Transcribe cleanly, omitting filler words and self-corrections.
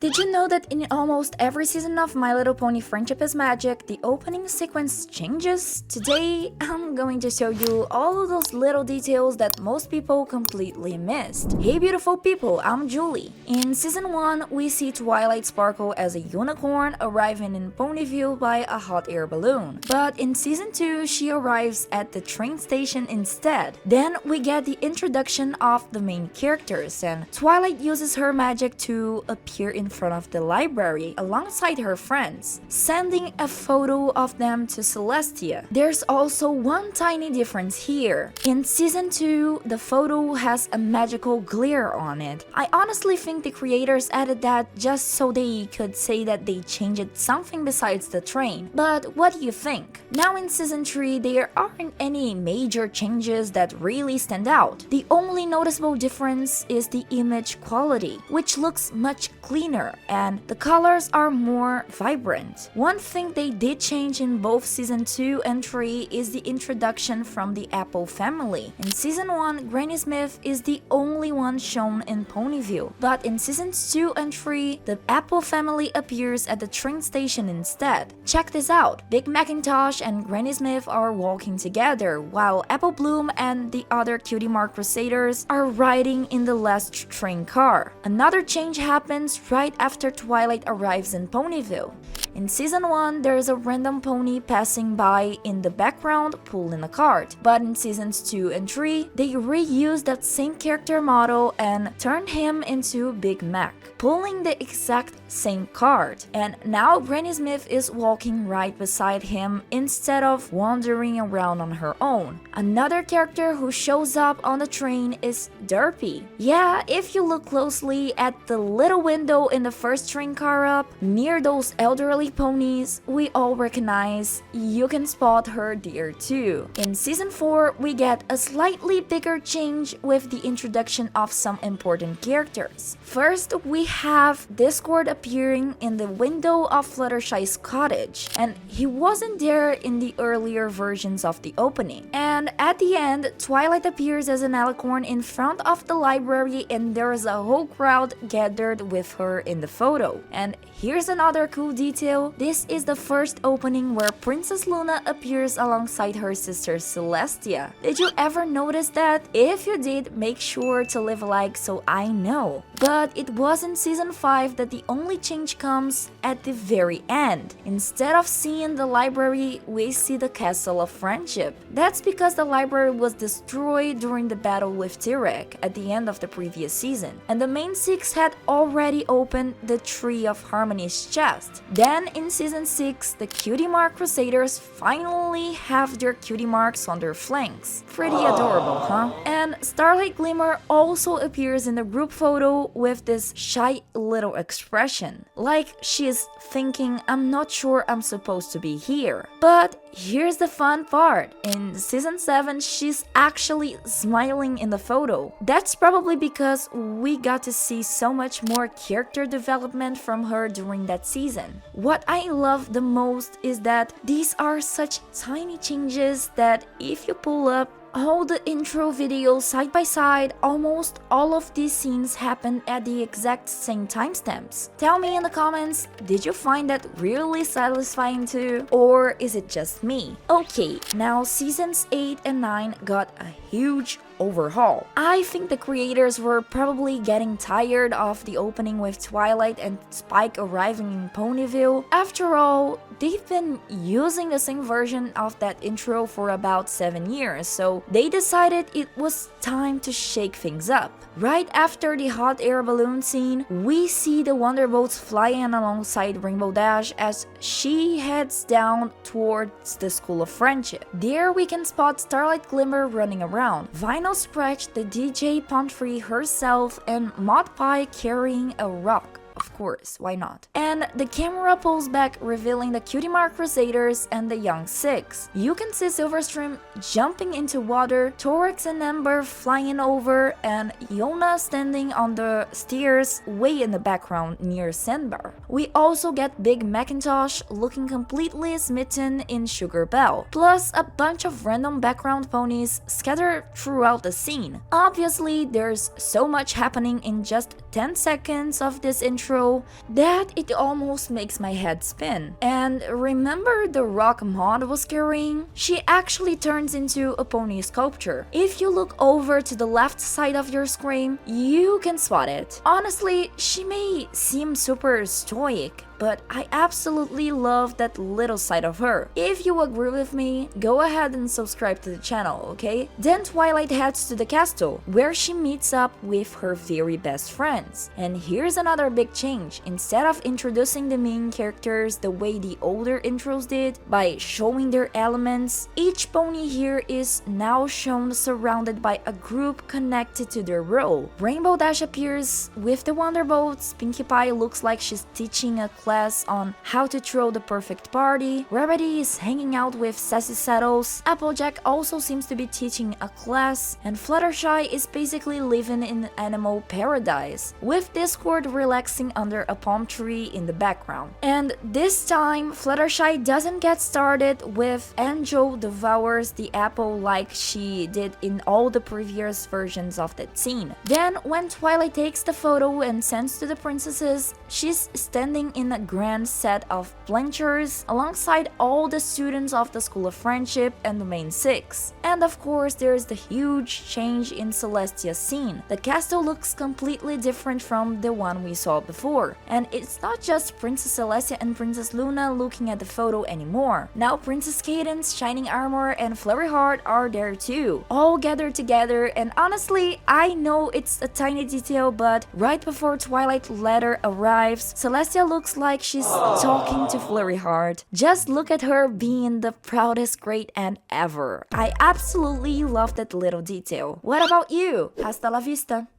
Did you know that in almost every season of My Little Pony Friendship is Magic, the opening sequence changes? Today, I'm going to show you all of those little details that most people completely missed. Hey beautiful people, I'm Julie. In Season 1, we see Twilight sparkle as a unicorn arriving in Ponyville by a hot air balloon. But in Season 2, she arrives at the train station instead. Then we get the introduction of the main characters, and Twilight uses her magic to appear in front of the library alongside her friends, sending a photo of them to Celestia. There's also one tiny difference here. In Season 2, the photo has a magical glare on it. I honestly think the creators added that just so they could say that they changed something besides the train. But what do you think? Now in Season 3, there aren't any major changes that really stand out. The only noticeable difference is the image quality, which looks much cleaner and the colors are more vibrant. One thing they did change in both Season 2 and 3 is the introduction from the Apple family. In Season 1, Granny Smith is the only one shown in Ponyville, but in Seasons 2 and 3, the Apple family appears at the train station instead. Check this out, Big Macintosh and Granny Smith are walking together, while Apple Bloom and the other Cutie Mark Crusaders are riding in the last train car. Another change happens right after Twilight arrives in Ponyville. In Season 1, there's a random pony passing by in the background pulling a cart, but in Seasons 2 and 3, they reused that same character model and turned him into Big Mac, pulling the exact same cart. And now Granny Smith is walking right beside him instead of wandering around on her own. Another character who shows up on the train is Derpy. Yeah, if you look closely at the little window in the first train car up, near those elderly ponies we all recognize, you can spot her there too. In Season 4, we get a slightly bigger change with the introduction of some important characters. First, we have Discord appearing in the window of Fluttershy's cottage, and he wasn't there in the earlier versions of the opening. And at the end, Twilight appears as an alicorn in front of the library and there's a whole crowd gathered with her in the photo. And here's another cool detail, this is the first opening where Princess Luna appears alongside her sister Celestia. Did you ever notice that? If you did, make sure to leave a like so I know. But it was in Season 5 that the only change comes at the very end. Instead of seeing the library, we see the Castle of Friendship. That's because the library was destroyed during the battle with Tyrek at the end of the previous season, and the main six had already opened the Tree of Harmony's chest. Then in Season 6, the Cutie Mark Crusaders finally have their cutie marks on their flanks. Pretty adorable, huh? And Starlight Glimmer also appears in the group photo with this shy little expression, like she's thinking, I'm not sure I'm supposed to be here. But here's the fun part, in Season 7 she's actually smiling in the photo. That's probably because we got to see so much more character development from her during that season. What I love the most is that these are such tiny changes that if you pull up all the intro videos side by side, almost all of these scenes happen at the exact same timestamps. Tell me in the comments, did you find that really satisfying too? Or is it just me? Okay, now Seasons 8 and 9 got a huge overhaul. I think the creators were probably getting tired of the opening with Twilight and Spike arriving in Ponyville. After all, they've been using the same version of that intro for about 7 years, so they decided it was time to shake things up. Right after the hot air balloon scene, we see the Wonderbolts flying alongside Rainbow Dash as she heads down towards the School of Friendship. There we can spot Starlight Glimmer running around, Vinyl Scratch, the DJ Pantry herself, and Mod Pie carrying a rock. Of course, why not? and the camera pulls back, revealing the Cutie Map Crusaders and the Young Six. You can see Silverstream jumping into water, Torx and Ember flying over, and Yona standing on the stairs way in the background near Sandbar. We also get Big Macintosh looking completely smitten in Sugar Bell, plus a bunch of random background ponies scattered throughout the scene. Obviously, there's so much happening in just 10 seconds of this intro that it almost makes my head spin. And remember the rock Maud was carrying? She actually turns into a pony sculpture. If you look over to the left side of your screen, you can spot it. Honestly, she may seem super stoic, but I absolutely love that little side of her. If you agree with me, go ahead and subscribe to the channel, okay? Then Twilight heads to the castle, where she meets up with her very best friends. And here's another big change. Instead of introducing the main characters the way the older intros did, by showing their elements, each pony here is now shown surrounded by a group connected to their role. Rainbow Dash appears with the Wonderbolts, Pinkie Pie looks like she's teaching a class on how to throw the perfect party, Rarity is hanging out with Sassy Saddles, Applejack also seems to be teaching a class, and Fluttershy is basically living in animal paradise, with Discord relaxing under a palm tree in the background. And this time, Fluttershy doesn't get started with Angel devours the apple like she did in all the previous versions of that scene. Then, when Twilight takes the photo and sends to the princesses, she's standing in a grand set of bleachers alongside all the students of the School of Friendship and the main six. And of course, there's the huge change in Celestia's scene. The castle looks completely different from the one we saw before. And it's not just Princess Celestia and Princess Luna looking at the photo anymore. Now Princess Cadance, Shining Armor, and Flurry Heart are there too, all gathered together. And honestly, I know it's a tiny detail, but right before Twilight letter arrives, Celestia looks like she's talking to Flurry Heart. Just look at her being the proudest great aunt ever. I absolutely love that little detail. What about you? Hasta la vista!